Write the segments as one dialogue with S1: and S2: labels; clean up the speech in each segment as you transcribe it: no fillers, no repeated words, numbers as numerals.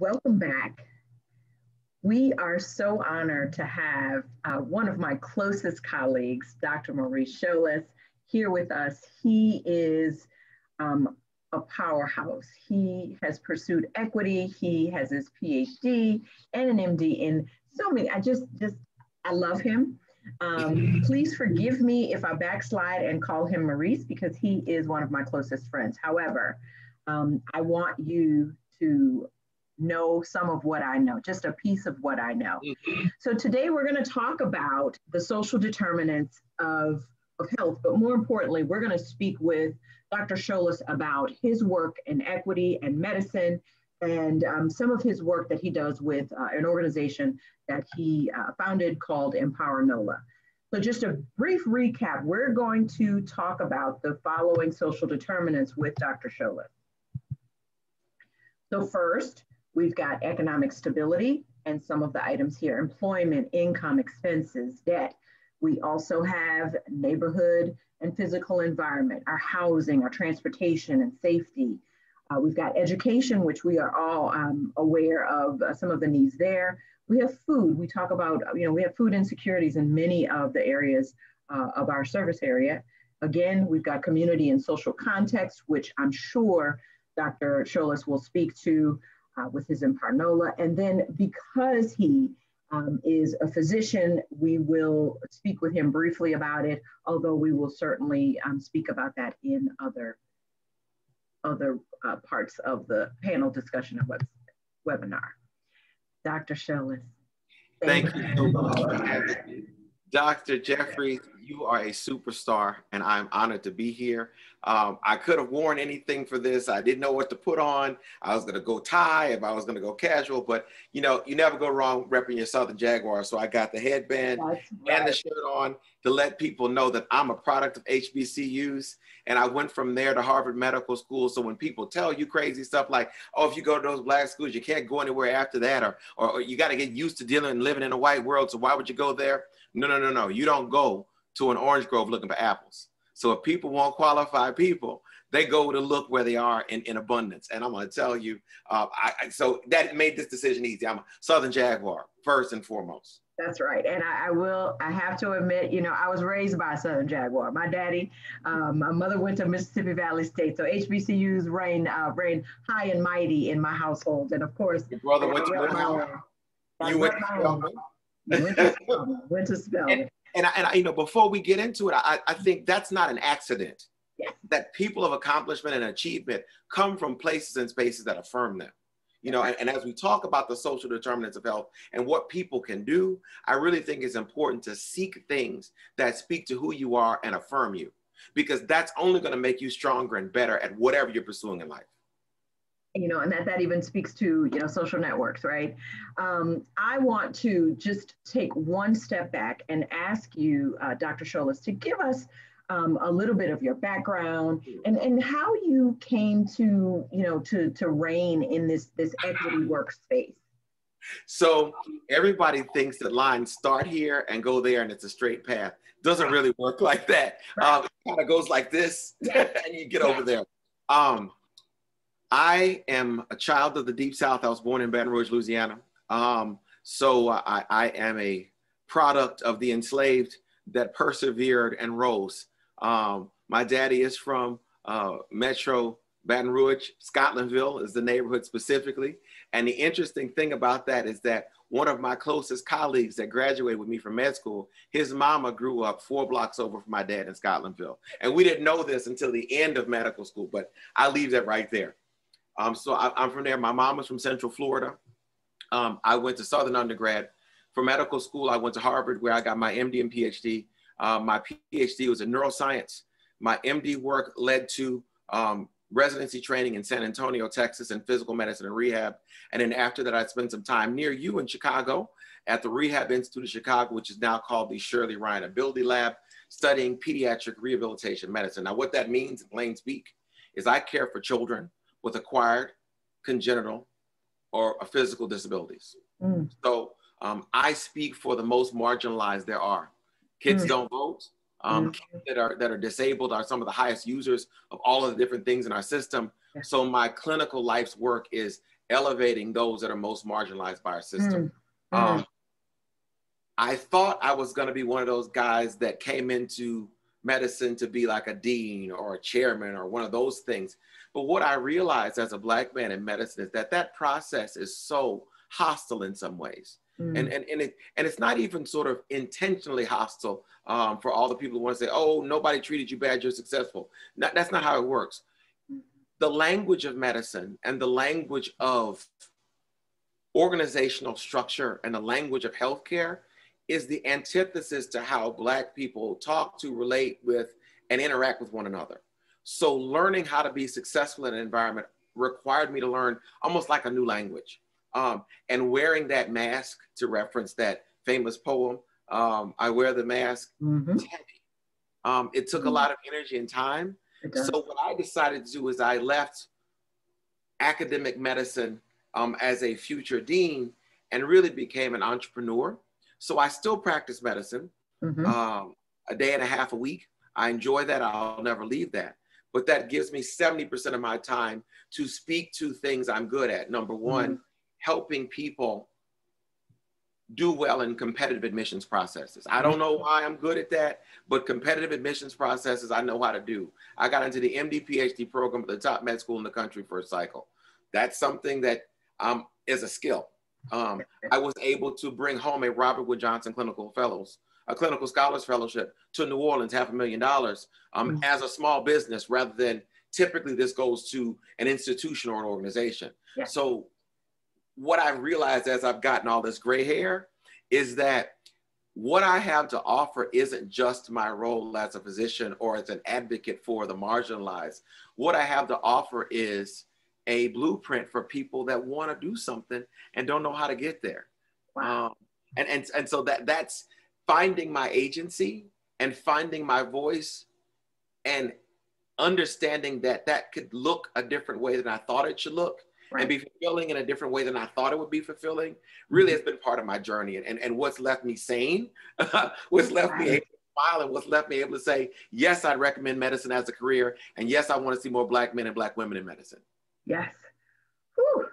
S1: Welcome back. We are so honored to have one of my closest colleagues, Dr. Maurice Sholas, here with us. He is a powerhouse. He has pursued equity. He has his PhD and an MD in so many. I love him. Please forgive me if I backslide and call him Maurice because he is one of my closest friends. However, I want you to know some of what I know, just a piece of what I know. So today we're going to talk about the social determinants of health, but more importantly, we're going to speak with Dr. Sholas about his work in equity and medicine and some of his work that he does with an organization that he founded called Empower NOLA. So just a brief recap, we're going to talk about the following social determinants with Dr. Sholas. So first, we've got economic stability and some of the items here: employment, income, expenses, debt. We also have neighborhood and physical environment, our housing, our transportation and safety. We've got education, which we are all aware of some of the needs there. We have food. We talk about, we have food insecurities in many of the areas of our service area. Again, we've got community and social context, which I'm sure Dr. Sholas will speak to with his Empower NOLA. And then because he is a physician, we will speak with him briefly about it, although we will certainly speak about that in other parts of the panel discussion of webinar. Dr. Sholas.
S2: Thank you so much for having me. Dr. Jeffries, you are a superstar, and I'm honored to be here. I could have worn anything for this. I didn't know what to put on. I was going to go tie, if I was going to go casual, but you never go wrong repping your Southern Jaguar. So I got the headband and the shirt on to let people know that I'm a product of HBCUs. And I went from there to Harvard Medical School. So when people tell you crazy stuff like, oh, if you go to those black schools, you can't go anywhere after that, or you got to get used to dealing and living in a white world, so why would you go there? No. You don't go to an orange grove looking for apples. So if people want qualified people, they go to look where they are in abundance. And I'm going to tell you, so that made this decision easy. I'm a Southern Jaguar, first and foremost.
S1: That's right. And I have to admit, I was raised by a Southern Jaguar. My daddy, my mother went to Mississippi Valley State. So HBCUs reigned high and mighty in my household. And of course,
S2: your brother went to Spelman. You went to Spelman.
S1: Went to Spelman.
S2: And before we get into it, I think that's not an accident.
S1: Yes.
S2: That people of accomplishment and achievement come from places and spaces that affirm them. And as we talk about the social determinants of health and what people can do, I really think it's important to seek things that speak to who you are and affirm you, because that's only going to make you stronger and better at whatever you're pursuing in life.
S1: And that even speaks to, social networks, right? I want to just take one step back and ask you, Dr. Sholas, to give us a little bit of your background and how you came to, to reign in this equity workspace.
S2: So everybody thinks that lines start here and go there and it's a straight path. Doesn't really work like that. Right. It kind of goes like this and you get over there. I am a child of the Deep South. I was born in Baton Rouge, Louisiana. So I am a product of the enslaved that persevered and rose. My daddy is from Metro Baton Rouge. Scotlandville is the neighborhood specifically. And the interesting thing about that is that one of my closest colleagues that graduated with me from med school, his mama grew up 4 blocks over from my dad in Scotlandville. And we didn't know this until the end of medical school, but I leave that right there. So I'm from there. My mom was from Central Florida. I went to Southern undergrad. For medical school, I went to Harvard, where I got my MD and PhD. My PhD was in neuroscience. My MD work led to residency training in San Antonio, Texas, in physical medicine and rehab. And then after that, I spent some time near you in Chicago at the Rehab Institute of Chicago, which is now called the Shirley Ryan Ability Lab, studying pediatric rehabilitation medicine. Now, what that means in plain speak is I care for children with acquired, congenital, or physical disabilities. So I speak for the most marginalized there are. Kids don't vote. Kids that are disabled are some of the highest users of all of the different things in our system. So my clinical life's work is elevating those that are most marginalized by our system.
S1: Mm.
S2: I thought I was going to be one of those guys that came into medicine to be like a dean or a chairman or one of those things. But what I realized as a Black man in medicine is that that process is so hostile in some ways. And it's not even sort of intentionally hostile for all the people who want to say, oh, nobody treated you bad, you're successful. That's not how it works. The language of medicine and the language of organizational structure and the language of healthcare is the antithesis to how Black people talk to, relate with, and interact with one another. So learning how to be successful in an environment required me to learn almost like a new language. And wearing that mask, to reference that famous poem, I wear the mask, it's heavy. It took a lot of energy and time. So what I decided to do is I left academic medicine as a future dean and really became an entrepreneur. So I still practice medicine a day and a half a week. I enjoy that. I'll never leave that. But that gives me 70% of my time to speak to things I'm good at. Number one, helping people do well in competitive admissions processes. I don't know why I'm good at that, but competitive admissions processes, I know how to do. I got into the MD Ph.D. program at the top med school in the country for a cycle. That's something that is a skill. I was able to bring home a Robert Wood Johnson Clinical Scholars Fellowship to New Orleans, $500,000 as a small business, rather than typically this goes to an institution or an organization. Yeah. So what I've realized as I've gotten all this gray hair is that what I have to offer isn't just my role as a physician or as an advocate for the marginalized. What I have to offer is a blueprint for people that want to do something and don't know how to get there. Wow. And so that's finding my agency and finding my voice and understanding that that could look a different way than I thought it should look. Right. And be fulfilling in a different way than I thought it would be fulfilling, really has been part of my journey. And what's left me sane, what's left me able to smile, and what's left me able to say, yes, I'd recommend medicine as a career. And yes, I want to see more Black men and Black women in medicine.
S1: Yes. Whew.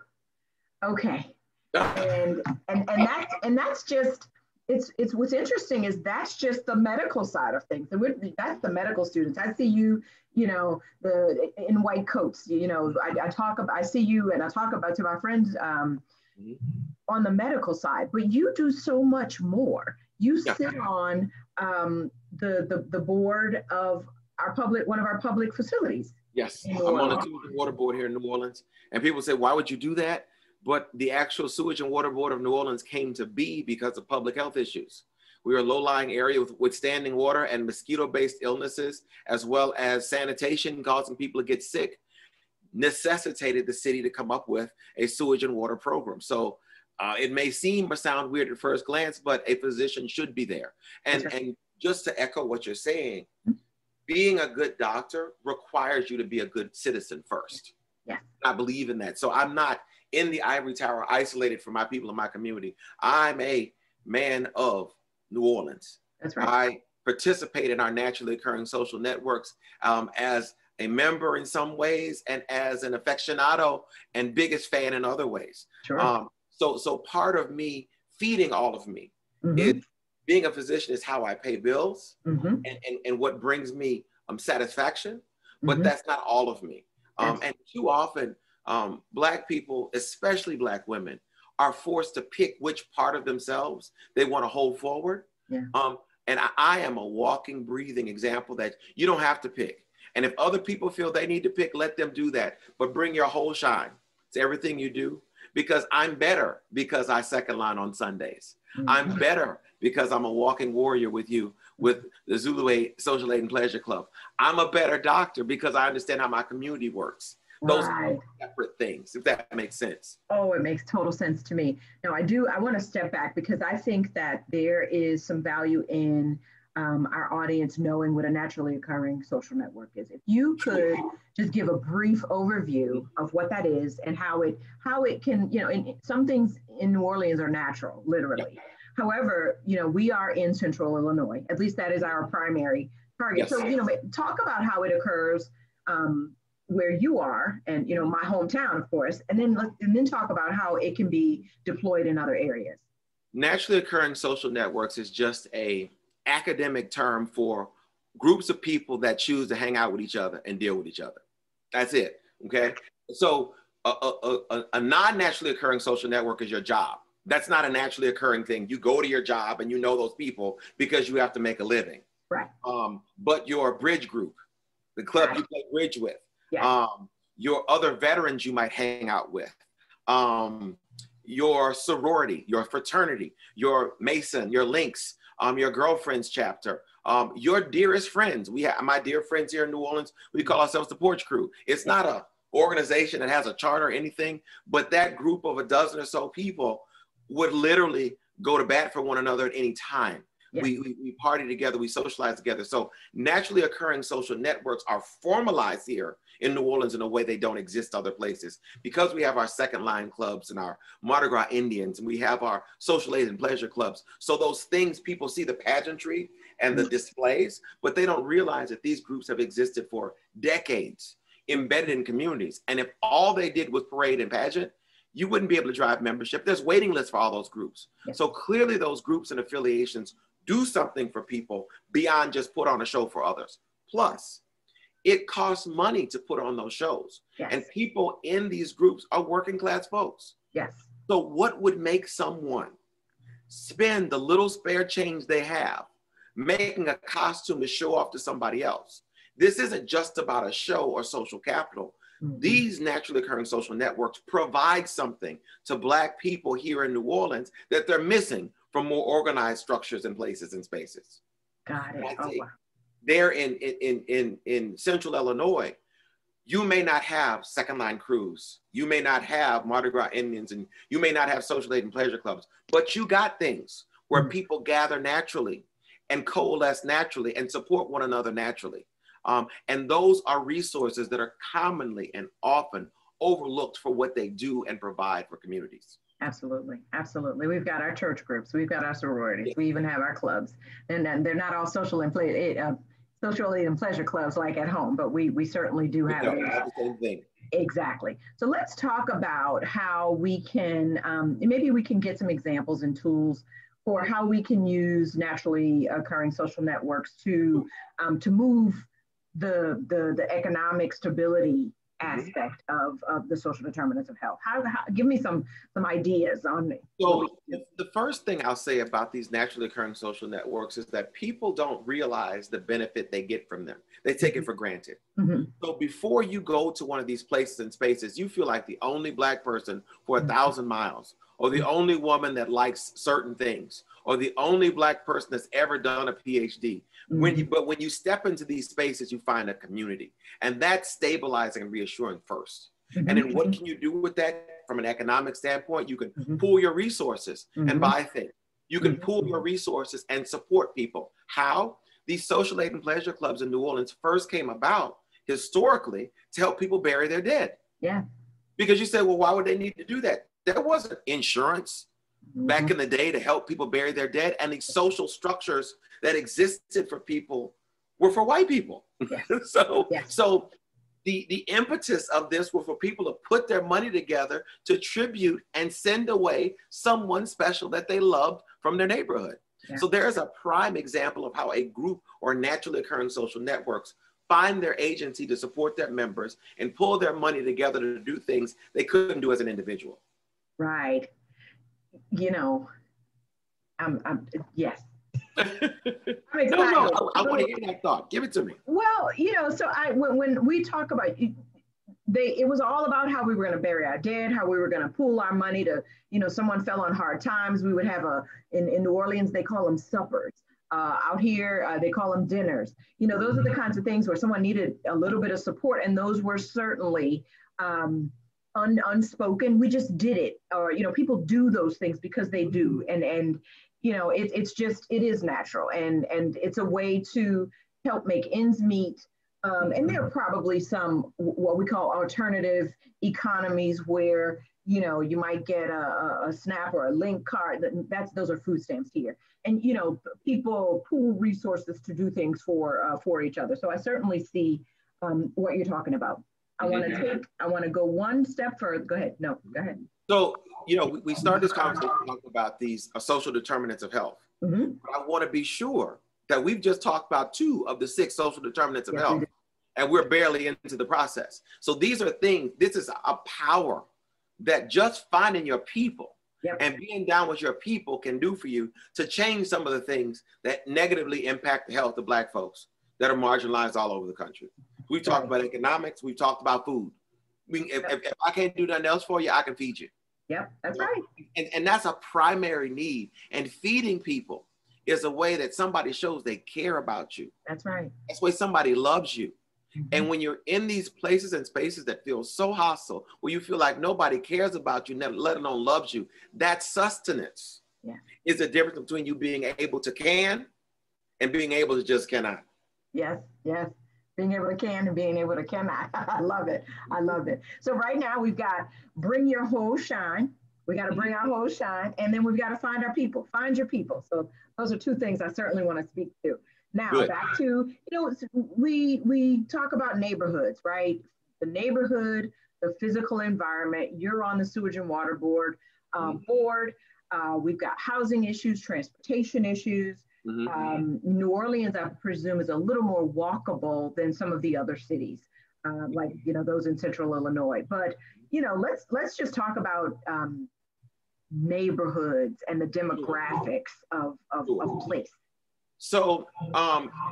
S1: Okay. and that's just, it's what's interesting is that's just the medical side of things. And that's the medical students. I see you, in white coats, I see you and I talk about to my friends on the medical side, but you do so much more. You sit on the board of one of our public facilities.
S2: Yes, I'm on the Sewage and Water Board here in New Orleans. And people say, why would you do that? But the actual Sewage and Water Board of New Orleans came to be because of public health issues. We are a low-lying area with standing water and mosquito-based illnesses, as well as sanitation causing people to get sick, necessitated the city to come up with a sewage and water program. So it may seem or sound weird at first glance, but a physician should be there. And just to echo what you're saying, being a good doctor requires you to be a good citizen first. Yeah. I believe in that. So I'm not in the ivory tower isolated from my people in my community. I'm a man of New Orleans.
S1: That's right.
S2: I participate in our naturally occurring social networks as a member in some ways and as an aficionado and biggest fan in other ways.
S1: Sure.
S2: So part of me feeding all of me is being a physician is how I pay bills and what brings me satisfaction, but that's not all of me. And too often, Black people, especially Black women, are forced to pick which part of themselves they want to hold forward. Yeah. And I am a walking, breathing example that you don't have to pick. And if other people feel they need to pick, let them do that. But bring your whole shine to everything you do, because I'm better because I second line on Sundays. I'm better because I'm a walking warrior with you, with the Zulu Social Aid and Pleasure Club. I'm a better doctor because I understand how my community works. Those are separate things, if that makes sense.
S1: Oh, it makes total sense to me. Now, I want to step back because I think that there is some value in our audience knowing what a naturally occurring social network is. If you could just give a brief overview of what that is and how it can, and some things in New Orleans are natural, literally. Yeah. However, we are in Central Illinois. At least that is our primary target. Yes. So, talk about how it occurs. where you are and, you know, my hometown, of course, and then talk about how it can be deployed in other areas.
S2: Naturally occurring social networks is just a academic term for groups of people that choose to hang out with each other and deal with each other. That's it, okay? So a non-naturally occurring social network is your job. That's not a naturally occurring thing. You go to your job and you know those people because you have to make a living.
S1: Right.
S2: But your bridge group, the club you play bridge with, your other veterans you might hang out with, your sorority, your fraternity, your Mason, your Links, your girlfriend's chapter, your dearest friends. We have my dear friends here in New Orleans. We call ourselves the Porch Crew. It's not a organization that has a charter or anything, but that group of a dozen or so people would literally go to bat for one another at any time. Yeah. We party together, we socialize together. So naturally occurring social networks are formalized here in New Orleans in a way they don't exist other places, because we have our second line clubs and our Mardi Gras Indians, and we have our social aid and pleasure clubs. So those things, people see the pageantry and the displays, but they don't realize that these groups have existed for decades, embedded in communities. And if all they did was parade and pageant, you wouldn't be able to drive membership. There's waiting lists for all those groups. Yes. So clearly those groups and affiliations do something for people beyond just put on a show for others. Plus, it costs money to put on those shows. Yes. And people in these groups are working class folks.
S1: Yes.
S2: So what would make someone spend the little spare change they have making a costume to show off to somebody else? This isn't just about a show or social capital. Mm-hmm. These naturally occurring social networks provide something to Black people here in New Orleans that they're missing from more organized structures and places and spaces.
S1: Got it. Oh, wow.
S2: There in Central Illinois, you may not have second line crews. You may not have Mardi Gras Indians, and you may not have social aid and pleasure clubs, but you got things where mm-hmm. people gather naturally and coalesce naturally and support one another naturally. And those are resources that are commonly and often overlooked for what they do and provide for communities.
S1: Absolutely. Absolutely. We've got our church groups. We've got our sororities. Yeah. We even have our clubs. And they're not all social aid and pleasure clubs like at home, but we certainly do have
S2: the same thing.
S1: Exactly. So let's talk about how we can, maybe we can get some examples and tools for how we can use naturally occurring social networks to move the economic stability aspect of the social determinants of health. How give me some ideas on it.
S2: So the first thing I'll say about these naturally occurring social networks is that people don't realize the benefit they get from them. They take it for granted. Mm-hmm. So before you go to one of these places and spaces, you feel like the only Black person for 1,000 miles, or the only woman that likes certain things, or the only Black person that's ever done a Ph.D. Mm-hmm. But when you step into these spaces, you find a community, and that's stabilizing and reassuring first. Mm-hmm. And then what can you do with that from an economic standpoint? You can mm-hmm. pool your resources mm-hmm. and buy things. You can mm-hmm. pool your resources and support people. How? These social aid and pleasure clubs in New Orleans first came about historically to help people bury their dead.
S1: Yeah.
S2: Because you say, well, why would they need to do that? There wasn't insurance mm-hmm. back in the day to help people bury their dead. And these social structures that existed for people were for white people. Yes. So the impetus of this was for people to put their money together to tribute and send away someone special that they loved from their neighborhood. Yeah. So there's a prime example of how a group or naturally occurring social networks find their agency to support their members and pull their money together to do things they couldn't do as an individual.
S1: Right. You know, yes. I'm excited.
S2: No, I want to hear that thought. Give it to me.
S1: Well, you know, so when we talk about it was all about how we were going to bury our dead, how we were going to pool our money to, you know, someone fell on hard times. We would have in New Orleans, they call them suppers. Out here, they call them dinners. You know, those are the kinds of things where someone needed a little bit of support. And those were certainly unspoken. We just did it. Or, you know, people do those things because they do. And you know, it is natural. And it's a way to help make ends meet. And there are probably some, what we call alternative economies where, you know, you might get a SNAP or a link card. Those are food stamps here. And, you know, people pool resources to do things for each other. So I certainly see what you're talking about. I want to go one step further. Go ahead. No, go ahead.
S2: So, you know, we started this conversation talking about these social determinants of health.
S1: Mm-hmm.
S2: But I want to be sure that we've just talked about 2 of the 6 social determinants of health, and we're barely into the process. So these are things, this is a power that just finding your people and being down with your people can do for you to change some of the things that negatively impact the health of Black folks that are marginalized all over the country. We've talked about economics. We've talked about food. If I can't do nothing else for you, I can feed you.
S1: Yep, that's right.
S2: And that's a primary need. And feeding people is a way that somebody shows they care about you.
S1: That's right.
S2: That's why somebody loves you. And when you're in these places and spaces that feel so hostile, where you feel like nobody cares about you, let alone loves you, that sustenance is the difference between you being able to can and being able to just cannot.
S1: Yes, yes. Being able to can and being able to cannot. I love it. I love it. So right now we've got bring your whole shine. We got to bring our whole shine. And then we've got to find our people. Find your people. So those are 2 things I certainly want to speak to. Now, back to, we talk about neighborhoods, right? The neighborhood, the physical environment. You're on the Sewage and Water Board. We've got housing issues, transportation issues. New Orleans, I presume, is a little more walkable than some of the other cities, like, those in Central Illinois. But, let's just talk about neighborhoods and the demographics of place.
S2: So,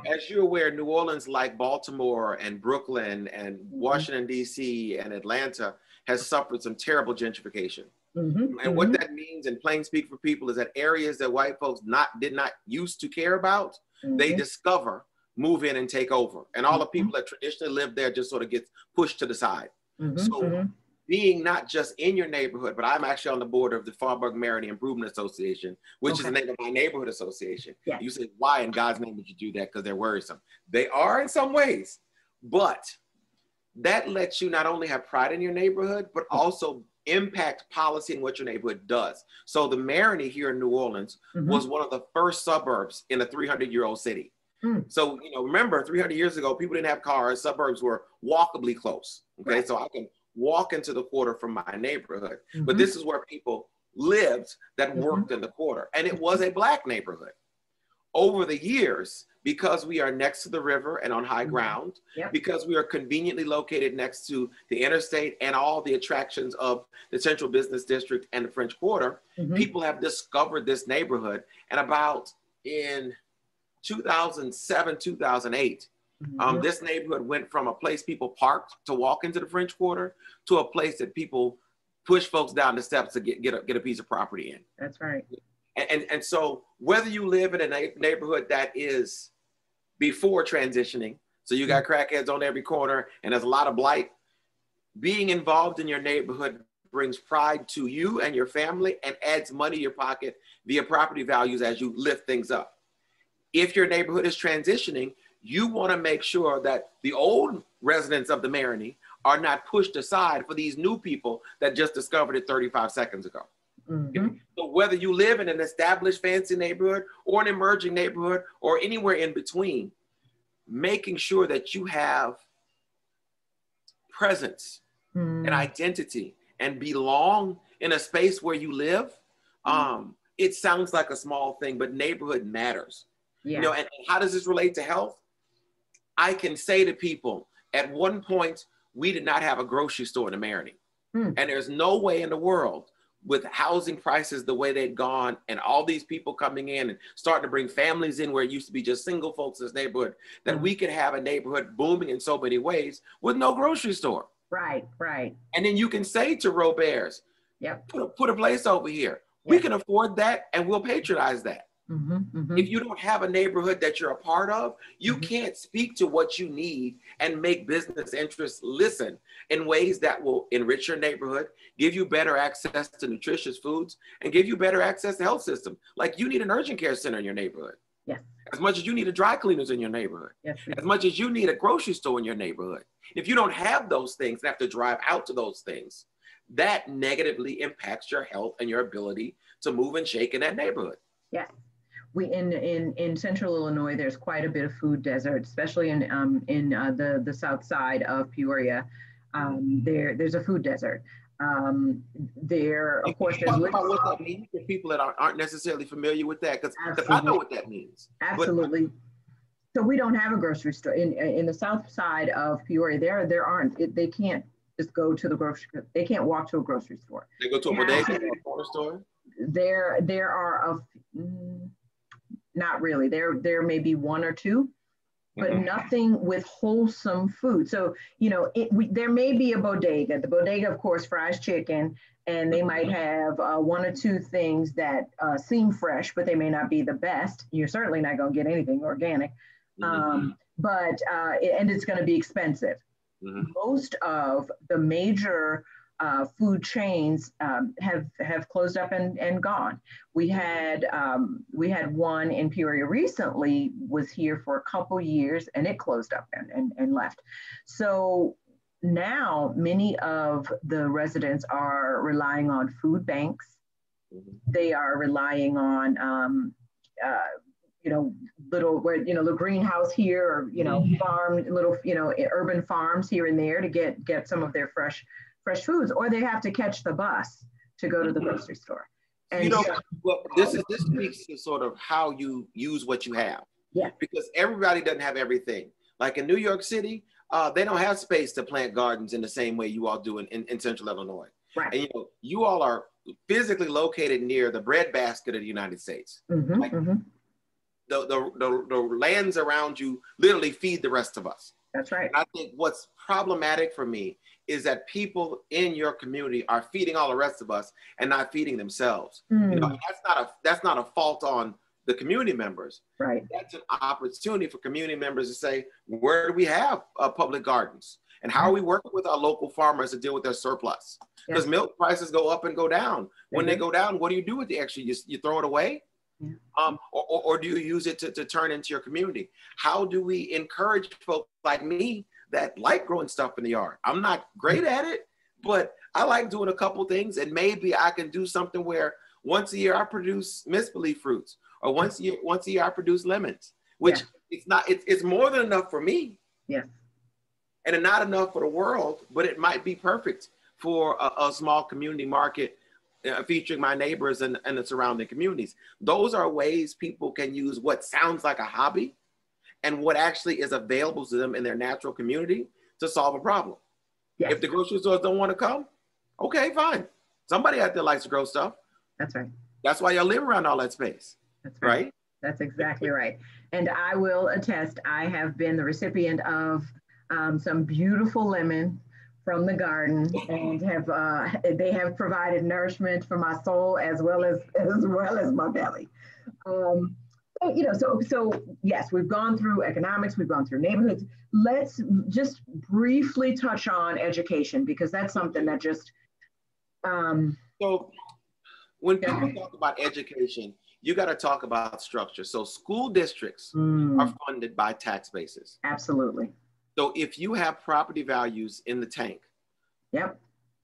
S2: as you're aware, New Orleans, like Baltimore and Brooklyn and Washington, D.C. and Atlanta, has suffered some terrible gentrification. And what that means in plain speak for people is that areas that white folks did not used to care about, they discover, move in and take over. And all the people that traditionally lived there just sort of gets pushed to the side. So being not just in your neighborhood, but I'm actually on the board of the Faubourg Marigny Improvement Association, which is the name of my neighborhood association. You say, why in God's name would you do that? Because they're worrisome. They are in some ways, but that lets you not only have pride in your neighborhood, but also impact policy and what your neighborhood does. So the Marigny here in New Orleans was one of the first suburbs in a 300-year-old city. So, remember 300 years ago, people didn't have cars. Suburbs were walkably close. Okay. So I can walk into the quarter from my neighborhood, but this is where people lived that worked in the quarter. And it was a Black neighborhood. Over the years, because we are next to the river and on high ground, because we are conveniently located next to the interstate and all the attractions of the Central Business District and the French Quarter, people have discovered this neighborhood. And about in 2007, 2008, this neighborhood went from a place people parked to walk into the French Quarter to a place that people push folks down the steps to get a piece of property in.
S1: That's right.
S2: And so whether you live in a neighborhood that is before transitioning, so you got crackheads on every corner and there's a lot of blight, being involved in your neighborhood brings pride to you and your family and adds money to your pocket via property values as you lift things up. If your neighborhood is transitioning, you want to make sure that the old residents of the Marigny are not pushed aside for these new people that just discovered it 35 seconds ago. So whether you live in an established fancy neighborhood or an emerging neighborhood or anywhere in between, making sure that you have presence and identity and belong in a space where you live, it sounds like a small thing, but neighborhood matters. And how does this relate to health? I can say to people, at one point, we did not have a grocery store in the Marigny. And there's no way in the world, with housing prices the way they'd gone and all these people coming in and starting to bring families in where it used to be just single folks in this neighborhood, that we could have a neighborhood booming in so many ways with no grocery store.
S1: Right.
S2: And then you can say to Roberts, put a place over here. We can afford that and we'll patronize that. If you don't have a neighborhood that you're a part of, you can't speak to what you need and make business interests listen in ways that will enrich your neighborhood, give you better access to nutritious foods, and give you better access to health system. Like you need an urgent care center in your neighborhood. As much as you need a dry cleaners in your neighborhood. As much as you need a grocery store in your neighborhood. If you don't have those things and have to drive out to those things, that negatively impacts your health and your ability to move and shake in that neighborhood.
S1: We in Central Illinois, there's quite a bit of food desert, especially in the south side of Peoria. There's a food desert. There, of course, there's
S2: talk about what that means for people that aren't necessarily familiar with that, because I know what that means.
S1: Absolutely. But, so we don't have a grocery store in the south side of Peoria. There aren't. They can't just go to the grocery. They can't walk to a grocery store.
S2: They go to a bodega or a corner store.
S1: There are not really. There may be one or two, but nothing with wholesome food. So, you know, there may be a bodega. The bodega, of course, fries chicken, and they might have one or two things that seem fresh, but they may not be the best. You're certainly not going to get anything organic, and it's going to be expensive. Most of the major food chains have closed up and gone. We had one in Peoria recently, was here for a couple years, and it closed up and left. So now many of the residents are relying on food banks. They are relying on little greenhouse here, or farm, little urban farms here and there to get some of their fresh foods, or they have to catch the bus to go to the grocery store. And
S2: well, this speaks to sort of how you use what you have.
S1: Yeah.
S2: Because everybody doesn't have everything. Like in New York City, they don't have space to plant gardens in the same way you all do in Central Illinois.
S1: Right.
S2: And you all are physically located near the breadbasket of the United States. The lands around you literally feed the rest of us.
S1: That's right.
S2: And I think what's problematic for me is that people in your community are feeding all the rest of us and not feeding themselves. That's not a fault on the community members.
S1: Right.
S2: That's an opportunity for community members to say, where do we have public gardens? And how are we working with our local farmers to deal with their surplus? Because milk prices go up and go down. When they go down, what do you do with the extra? You throw it away? Or do you use it to turn into your community? How do we encourage folks like me that like growing stuff in the yard? I'm not great at it, but I like doing a couple things, and maybe I can do something where once a year I produce misbelief fruits, or once a year I produce lemons, which it's more than enough for me.
S1: Yes.
S2: And not enough for the world, but it might be perfect for a small community market featuring my neighbors and the surrounding communities. Those are ways people can use what sounds like a hobby and what actually is available to them in their natural community to solve a problem. Yes. If the grocery stores don't want to come, okay, fine. Somebody out there likes to grow stuff.
S1: That's right.
S2: That's why y'all live around all that space.
S1: That's right. That's exactly right. And I will attest, I have been the recipient of some beautiful lemon from the garden, and they have provided nourishment for my soul as well as my belly. So yes, we've gone through economics, we've gone through neighborhoods. Let's just briefly touch on education, because that's something that just.
S2: So when people talk about education, you got to talk about structure. So school districts are funded by tax bases.
S1: Absolutely.
S2: So if you have property values in the tank,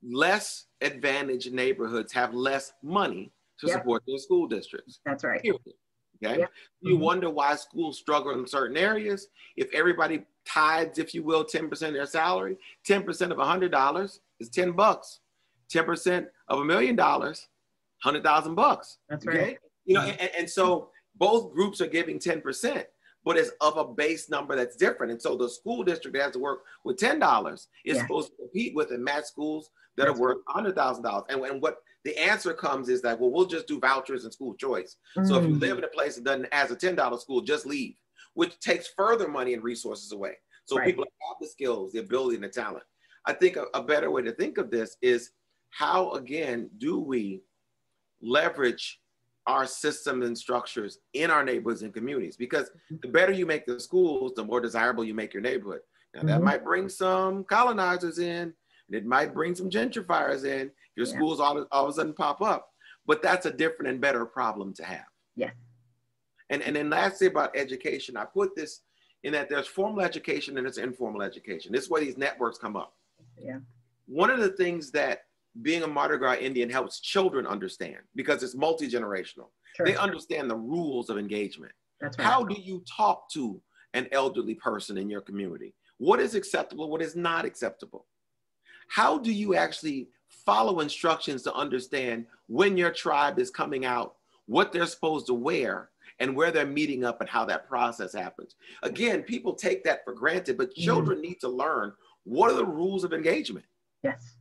S2: less advantaged neighborhoods have less money to support their school districts.
S1: That's right.
S2: Period. Okay. You wonder why schools struggle in certain areas. If everybody tithes, if you will, 10% of their salary, 10% of $100 is $10. 10% of $1 million, $100,000.
S1: That's right.
S2: Okay? And so both groups are giving 10%. But it's of a base number that's different. And so the school district that has to work with $10 is supposed to compete with and match schools that are worth $100,000. And what the answer comes is that, well, we'll just do vouchers and school choice. So if you live in a place that has a $10 school, just leave, which takes further money and resources away. So people have the skills, the ability, and the talent. I think a better way to think of this is how, again, do we leverage our systems and structures in our neighborhoods and communities? Because the better you make the schools, the more desirable you make your neighborhood. Now that might bring some colonizers in, and it might bring some gentrifiers in. Your schools all of a sudden pop up, but that's a different and better problem to have.
S1: Yeah.
S2: And then lastly about education, I put this in that there's formal education and there's informal education. This is where these networks come up.
S1: Yeah.
S2: One of the things that being a Mardi Gras Indian helps children understand, because it's multi-generational. Sure. They understand the rules of engagement.
S1: That's right.
S2: How do you talk to an elderly person in your community? What is acceptable? What is not acceptable? how do you actually follow instructions to understand when your tribe is coming out, what they're supposed to wear, and where they're meeting up and how that process happens? Again, people take that for granted, but children need to learn what are the rules of engagement.
S1: Yes.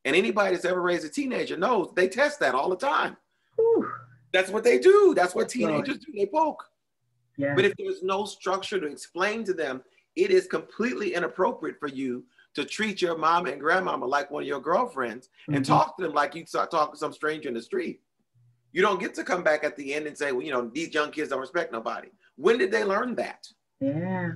S2: And anybody that's ever raised a teenager knows they test that all the time.
S1: Whew.
S2: That's what they do. That's what teenagers do. They poke.
S1: Yeah.
S2: But if there's no structure to explain to them, it is completely inappropriate for you to treat your mama and grandmama like one of your girlfriends and talk to them like you talk to some stranger in the street. You don't get to come back at the end and say, well, you know, these young kids don't respect nobody. When did they learn that?
S1: Yeah.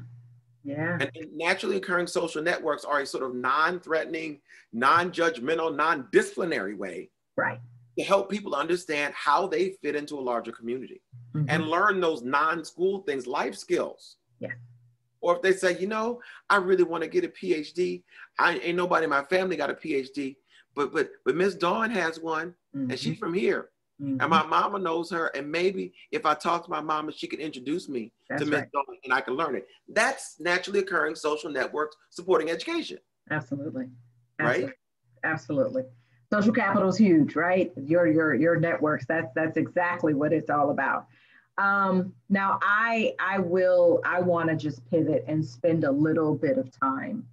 S1: Yeah.
S2: And naturally occurring social networks are a sort of non-threatening, non-judgmental, non-disciplinary way to help people understand how they fit into a larger community and learn those non-school things, life skills.
S1: Yeah.
S2: Or if they say, you know, I really want to get a Ph.D. Ain't nobody in my family got a Ph.D., but Miss Dawn has one, and she's from here. And my mama knows her, and maybe if I talk to my mama, she can introduce me to Miss Dawn, and I can learn it. That's naturally occurring social networks supporting education.
S1: Absolutely.
S2: Right?
S1: Absolutely. Social capital is huge, right? Your networks. That's exactly what it's all about. Now I want to just pivot and spend a little bit of time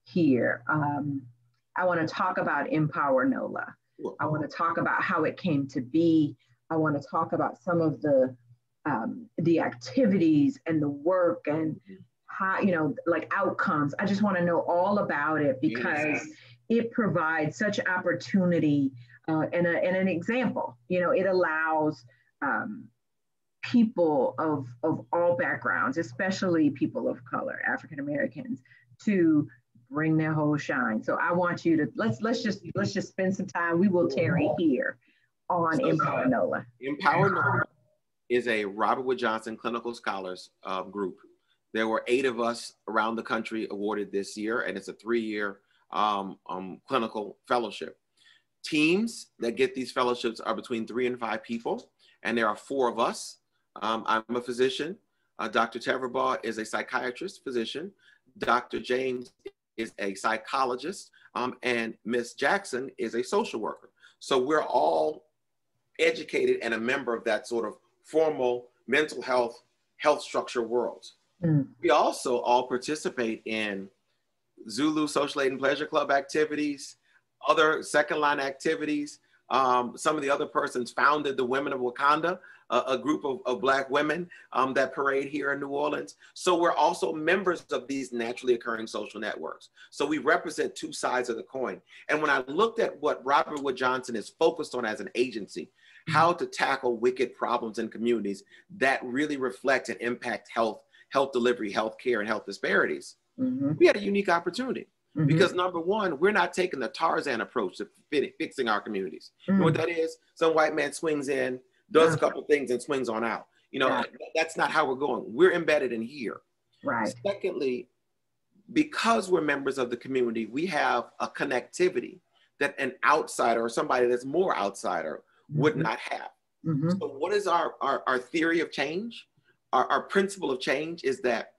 S1: here. I want to talk about Empower NOLA. I want to talk about how it came to be. I want to talk about some of the activities and the work and how, you know, like outcomes. I just want to know all about it because it provides such opportunity and an example. You know, it allows people of all backgrounds, especially people of color, African Americans, to bring their whole shine. So I want you to let's just spend some time. We will tarry here on Empower NOLA.
S2: Empower NOLA is a Robert Wood Johnson Clinical Scholars group. There were 8 of us around the country awarded this year, and it's a 3-year clinical fellowship. Teams that get these fellowships are between 3 and 5 people, and there are 4 of us. I'm a physician. Dr. Teverbaugh is a psychiatrist, physician. Dr. James is a psychologist, and Miss Jackson is a social worker. So we're all educated and a member of that sort of formal mental health structure world. We also all participate in Zulu Social Aid and Pleasure Club activities, other second line activities. Some of the other persons founded the Women of Wakanda, a group of Black women that parade here in New Orleans. So we're also members of these naturally occurring social networks. So we represent 2 sides of the coin. And when I looked at what Robert Wood Johnson is focused on as an agency, how to tackle wicked problems in communities that really reflect and impact health delivery, health care, and health disparities, we had a unique opportunity. Because number one, we're not taking the Tarzan approach to fixing our communities. You know what that is? Some white man swings in, does a couple things and swings on out. You know, that's not how we're going. We're embedded in here.
S1: Right.
S2: Secondly, because we're members of the community, we have a connectivity that an outsider or somebody that's more outsider would not have. So what is our theory of change? Our principle of change is that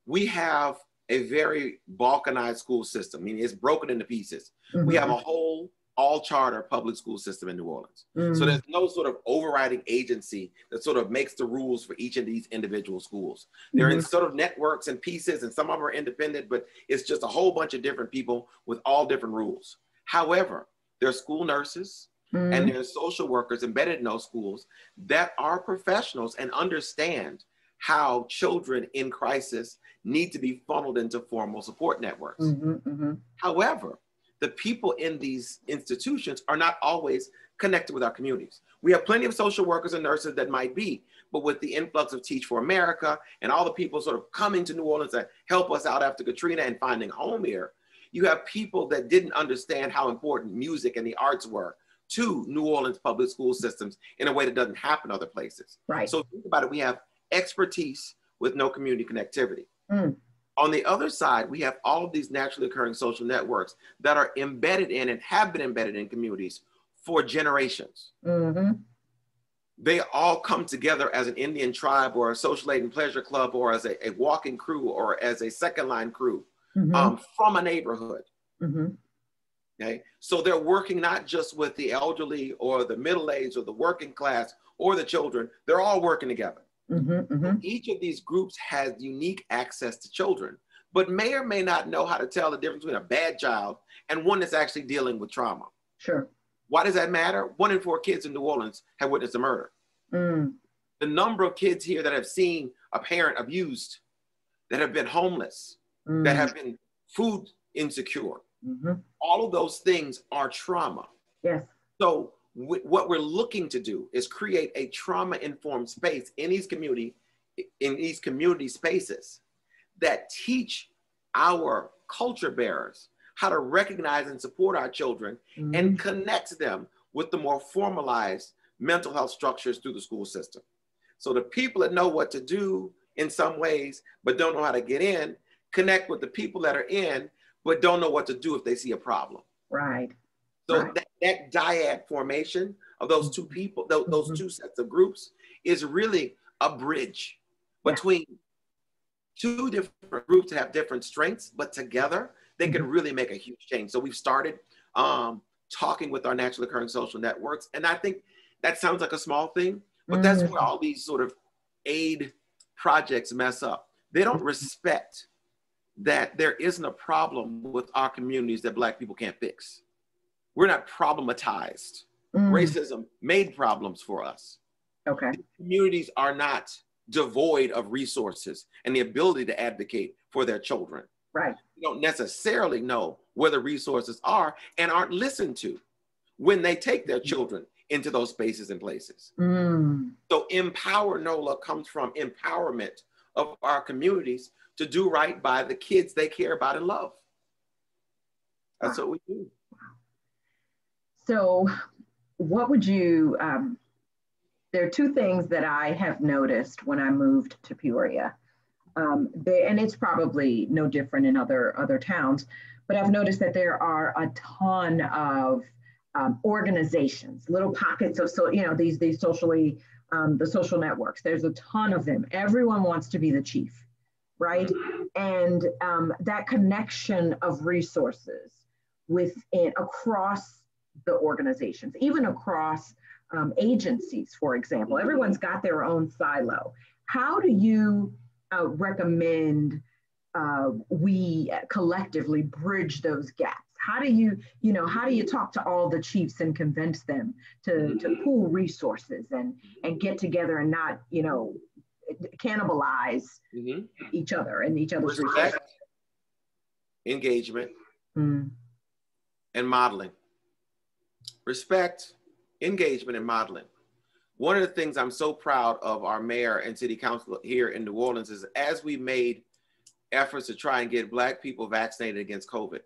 S2: we have a very balkanized school system. I mean, it's broken into pieces. We have a whole all-charter public school system in New Orleans. So there's no sort of overriding agency that sort of makes the rules for each of these individual schools. They're in sort of networks and pieces, and some of them are independent, but it's just a whole bunch of different people with all different rules. However, there are school nurses and there are social workers embedded in those schools that are professionals and understand how children in crisis need to be funneled into formal support networks. However, the people in these institutions are not always connected with our communities. We have plenty of social workers and nurses that might be, but with the influx of Teach for America and all the people sort of coming to New Orleans to help us out after Katrina and finding home here, you have people that didn't understand how important music and the arts were to New Orleans public school systems in a way that doesn't happen other places.
S1: Right.
S2: So think about it, we have expertise with no community connectivity. On the other side, we have all of these naturally occurring social networks that are embedded in and have been embedded in communities for generations. They all come together as an Indian tribe or a social aid and pleasure club or as a walking crew or as a second line crew from a neighborhood. Okay, so they're working not just with the elderly or the middle-aged or the working class or the children, they're all working together. Each of these groups has unique access to children, but may or may not know how to tell the difference between a bad child and one that's actually dealing with trauma.
S1: Sure.
S2: Why does that matter? 1 in 4 kids in New Orleans have witnessed a murder. The number of kids here that have seen a parent abused, that have been homeless, that have been food insecure, all of those things are trauma.
S1: Yes.
S2: So what we're looking to do is create a trauma-informed space in these community spaces that teach our culture bearers how to recognize and support our children and connect them with the more formalized mental health structures through the school system. So the people that know what to do in some ways, but don't know how to get in, connect with the people that are in, but don't know what to do if they see a problem.
S1: Right.
S2: So
S1: right.
S2: that dyad formation of those two people, those two sets of groups, is really a bridge between two different groups that have different strengths, but together they can really make a huge change. So we've started talking with our naturally occurring social networks. And I think that sounds like a small thing, but that's where all these sort of aid projects mess up. They don't respect that there isn't a problem with our communities that Black people can't fix. We're not problematized. Racism made problems for us.
S1: Okay.
S2: The communities are not devoid of resources and the ability to advocate for their children.
S1: Right.
S2: They don't necessarily know where the resources are and aren't listened to when they take their children into those spaces and places. So Empower NOLA comes from empowerment of our communities to do right by the kids they care about and love. That's what we do.
S1: So what would you, there are two things that I have noticed when I moved to Peoria. And it's probably no different in other towns, but I've noticed that there are a ton of organizations, little pockets of, these socially, the social networks. There's a ton of them. Everyone wants to be the chief, right? And that connection of resources across the organizations, even across agencies, for example. Everyone's got their own silo. How do you recommend we collectively bridge those gaps? How do you talk to all the chiefs and convince them to pool resources and get together and not, cannibalize each other and each other's resources?
S2: Engagement, and modeling. Respect, engagement, and modeling. One of the things I'm so proud of our mayor and city council here in New Orleans is as we made efforts to try and get Black people vaccinated against COVID,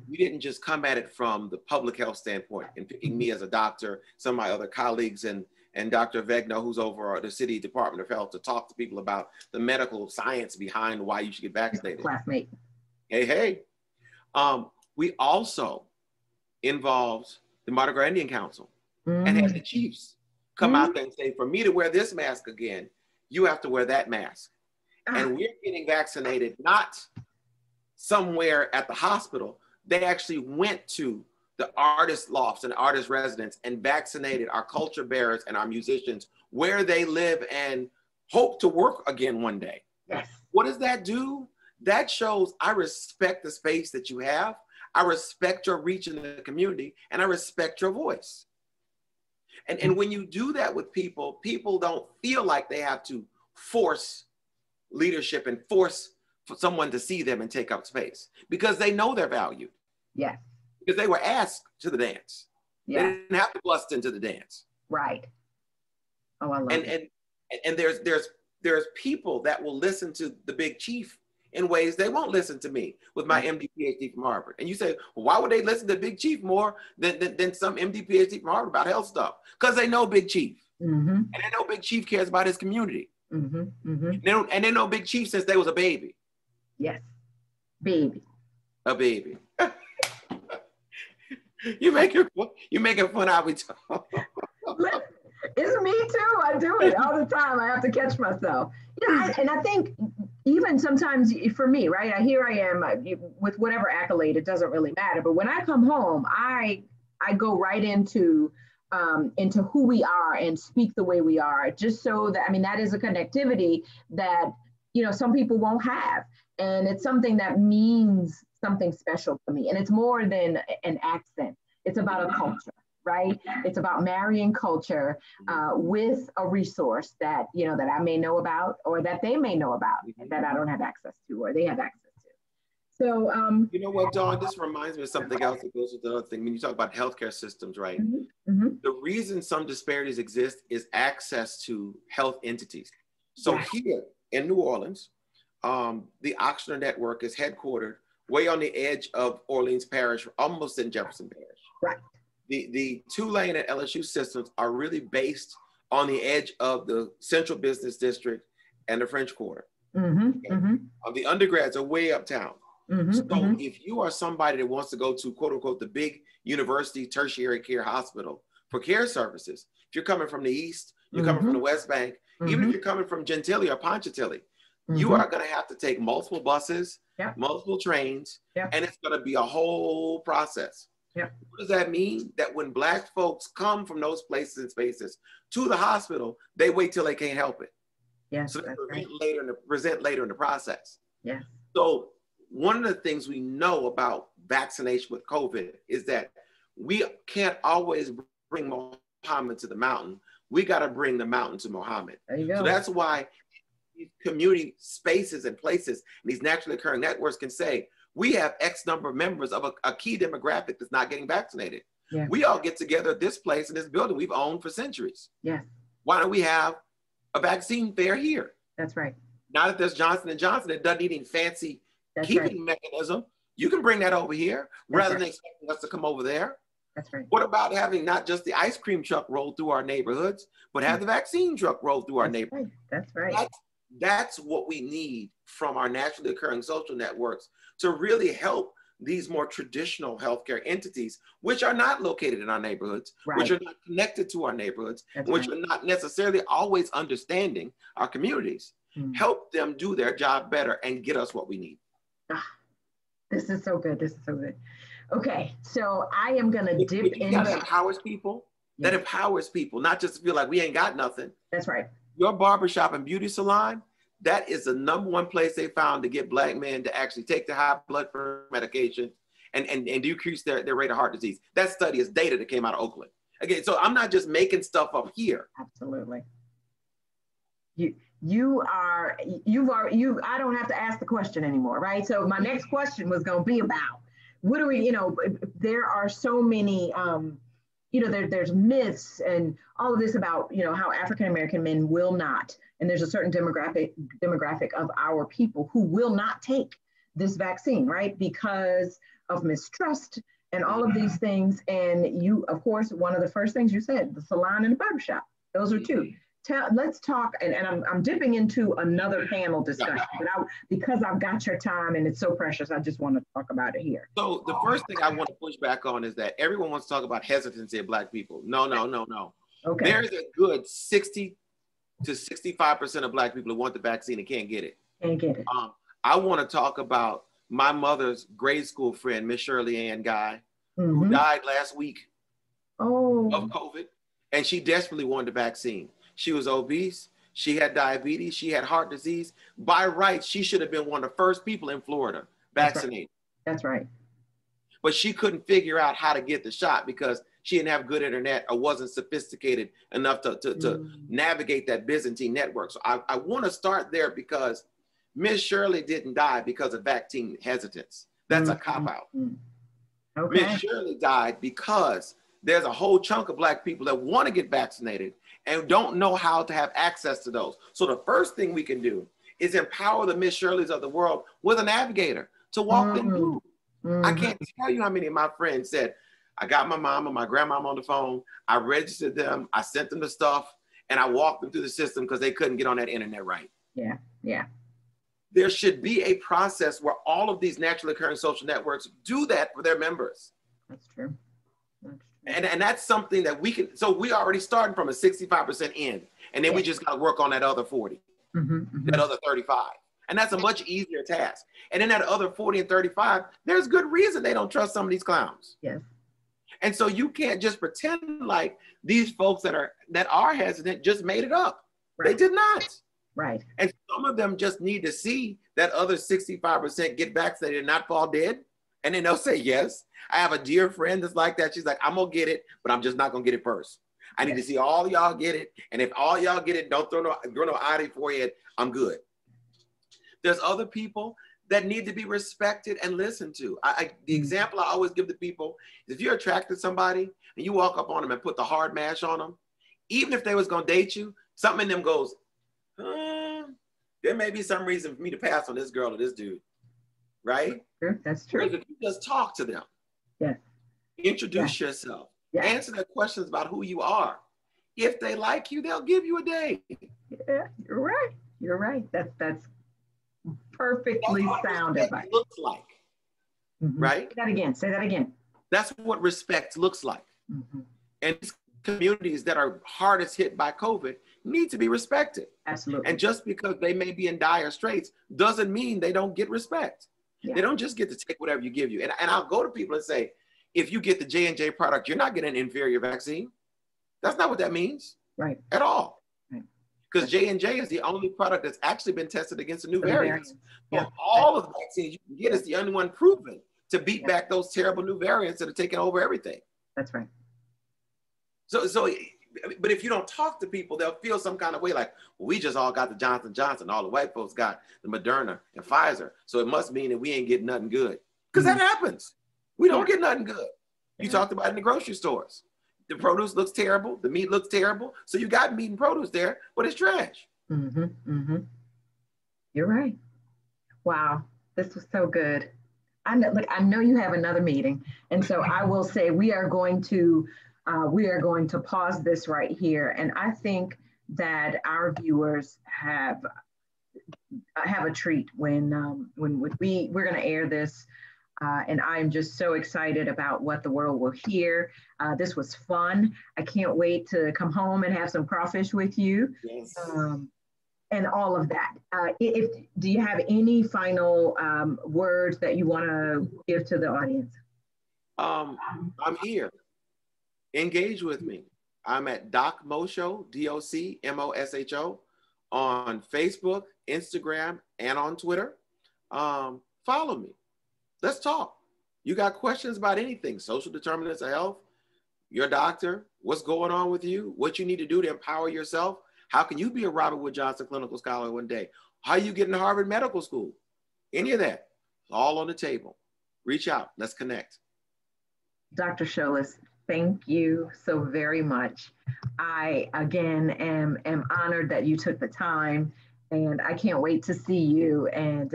S2: we didn't just come at it from the public health standpoint and picking me as a doctor, some of my other colleagues, and Dr. Vegno, who's over the City Department of Health, to talk to people about the medical science behind why you should get vaccinated.
S1: Classmate.
S2: Hey. We also involved the Mardi Indian Council and had the chiefs come out there and say, for me to wear this mask again, you have to wear that mask. And we're getting vaccinated, not somewhere at the hospital. They actually went to the artist lofts and artist residence and vaccinated our culture bearers and our musicians where they live and hope to work again one day.
S1: Yes.
S2: What does that do? That shows I respect the space that you have. I respect your reach in the community, and I respect your voice. And when you do that with people, people don't feel like they have to force leadership and force for someone to see them and take up space because they know they're valued.
S1: Yes.
S2: Because they were asked to the dance.
S1: Yeah.
S2: They didn't have to bust into the dance.
S1: Right. Oh, I love it.
S2: And there's people that will listen to the big chief in ways they won't listen to me with my MD Ph.D. from Harvard. And you say, well, why would they listen to Big Chief more than some MD Ph.D. from Harvard about health stuff? Because they know Big Chief. And they know Big Chief cares about his community. And they know Big Chief since they was a baby.
S1: Yes, baby.
S2: A baby. You making fun of me.
S1: It's me too. I do it all the time. I have to catch myself. And I think even sometimes for me, right? Here I am with whatever accolade, it doesn't really matter. But when I come home, I go right into who we are and speak the way we are, just so that, I mean, that is a connectivity that, you know, some people won't have. And it's something that means something special to me. And it's more than an accent. It's about a culture, right? It's about marrying culture with a resource that, you know, that I may know about, or that they may know about, that I don't have access to, or they have access to. So,
S2: you know what, Dawn, this reminds me of something else that goes with the other thing. When you talk about healthcare systems, right? The reason some disparities exist is access to health entities. So here in New Orleans, the Oxner Network is headquartered way on the edge of Orleans Parish, almost in Jefferson Parish.
S1: Right.
S2: The Tulane and LSU systems are really based on the edge of the Central Business District and the French Quarter. The undergrads are way uptown. So if you are somebody that wants to go to, quote unquote, the big university tertiary care hospital for care services, if you're coming from the East, you're coming from the West Bank, even if you're coming from Gentilly or Ponchatoula, you are going to have to take multiple buses, multiple trains, and it's going to be a whole process. What does that mean? That when Black folks come from those places and spaces to the hospital, they wait till they can't help it. So they present later in the process. So one of the things we know about vaccination with COVID is that we can't always bring Muhammad to the mountain. We got to bring the mountain to Muhammad. So that's why these community spaces and places, and these naturally occurring networks can say, we have X number of members of a key demographic that's not getting vaccinated. We all get together at this place in this building we've owned for centuries. Why don't we have a vaccine fair here?
S1: That's right.
S2: Now that there's Johnson & Johnson, it doesn't need any fancy keeping mechanism. You can bring that over here rather than expecting us to come over there.
S1: That's right.
S2: What about having not just the ice cream truck roll through our neighborhoods, but have the vaccine truck roll through our neighborhoods?
S1: That's right.
S2: That's what we need from our naturally occurring social networks to really help these more traditional healthcare entities, which are not located in our neighborhoods, which are not connected to our neighborhoods, which are not necessarily always understanding our communities. Help them do their job better and get us what we need.
S1: This is so good. This is so good. Okay, so I am going to dip into
S2: that empowers people. That empowers people, not just to feel like we ain't got nothing.
S1: That's right.
S2: Your barbershop and beauty salon, that is the #1 place they found to get Black men to actually take the high blood pressure medication and decrease their rate of heart disease. That study is data that came out of Oakland. Again, so I'm not just making stuff up here.
S1: Absolutely. I don't have to ask the question anymore, right? So my next question was going to be about, what do we, you know, there are so many, you know, there's myths and all of this about, you know, how African-American men will not, and there's a certain demographic of our people who will not take this vaccine, right? Because of mistrust and all of these things. And you, of course, one of the first things you said, the salon and the barbershop, those are two. Let's talk, and I'm dipping into another panel discussion, but because I've got your time and it's so precious, I just want to talk about it here.
S2: So the first thing I want to push back on is that everyone wants to talk about hesitancy of Black people. No. Okay. There's a good 60 to 65% of Black people who want the vaccine and can't get it. I want to talk about my mother's grade school friend, Miss Shirley Ann Guy, who died last week of COVID, and she desperately wanted the vaccine. She was obese, she had diabetes, she had heart disease. By rights, she should have been one of the first people in Florida vaccinated.
S1: That's right.
S2: But she couldn't figure out how to get the shot because she didn't have good internet or wasn't sophisticated enough to navigate that Byzantine network. So I want to start there because Miss Shirley didn't die because of vaccine hesitance. That's a cop-out. Miss Shirley died because there's a whole chunk of Black people that want to get vaccinated and don't know how to have access to those. So the first thing we can do is empower the Miss Shirleys of the world with a navigator to walk them through. I can't tell you how many of my friends said, I got my mom and my grandmom on the phone, I registered them, I sent them the stuff, and I walked them through the system because they couldn't get on that internet right. There should be a process where all of these naturally occurring social networks do that for their members.
S1: That's true.
S2: And that's something that we can, so we already starting from a 65% in, and then we just got to work on that other 40, that other 35. And that's a much easier task. And then that other 40 and 35, there's good reason they don't trust some of these clowns.
S1: Yes.
S2: And so you can't just pretend like these folks that are hesitant just made it up. Right. They did not.
S1: Right.
S2: And some of them just need to see that other 65% get vaccinated and not fall dead. And then they'll say yes. I have a dear friend that's like that. She's like, I'm gonna get it, but I'm just not gonna get it first. I need to see all y'all get it. And if all y'all get it, don't throw no ID forehead, I'm good. There's other people that need to be respected and listened to. The example I always give to people is if you're attracted to somebody and you walk up on them and put the hard mash on them, even if they was gonna date you, something in them goes, there may be some reason for me to pass on this girl or this dude, right?
S1: Sure, that's true.
S2: Because if you just talk to them, introduce yourself, answer their questions about who you are. If they like you, they'll give you a date.
S1: Yeah, you're right. You're right. That's perfectly sound advice.
S2: Looks like, right?
S1: Say that again. Say that again.
S2: That's what respect looks like. And communities that are hardest hit by COVID need to be respected.
S1: Absolutely.
S2: And just because they may be in dire straits doesn't mean they don't get respect. They don't just get to take whatever you give you. And I'll go to people and say, if you get the J&J product, you're not getting an inferior vaccine. That's not what that means.
S1: Right.
S2: At all. Because J&J is the only product that's actually been tested against the new variants. Well, all of the vaccines you can get is the only one proven to beat back those terrible new variants that are taking over everything.
S1: That's right.
S2: So, but if you don't talk to people, they'll feel some kind of way like, well, we just all got the Johnson & Johnson. All the white folks got the Moderna and Pfizer. So it must mean that we ain't getting nothing good. Because that happens. We don't get nothing good. You talked about it in the grocery stores. The produce looks terrible. The meat looks terrible. So you got meat and produce there, but it's trash.
S1: You're right. Wow, this was so good. I know you have another meeting. And so I will say we are going to pause this right here. And I think that our viewers have a treat when we're going to air this. And I'm just so excited about what the world will hear. This was fun. I can't wait to come home and have some crawfish with you.
S2: Yes.
S1: And all of that. Do you have any final words that you want to give to the audience? I'm
S2: here. Engage with me. I'm at Doc Mosho, DOCMOSHO, on Facebook, Instagram, and on Twitter. Follow me. Let's talk. You got questions about anything, social determinants of health, your doctor, what's going on with you, what you need to do to empower yourself. How can you be a Robert Wood Johnson clinical scholar one day? How you get into Harvard Medical School? Any of that, all on the table. Reach out. Let's connect.
S1: Dr. Sholas, thank you so very much. I, again, am honored that you took the time, and I can't wait to see you, and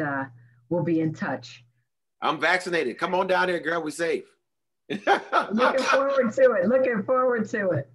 S1: we'll be in touch.
S2: I'm vaccinated. Come on down here, girl. We're safe.
S1: Looking forward to it.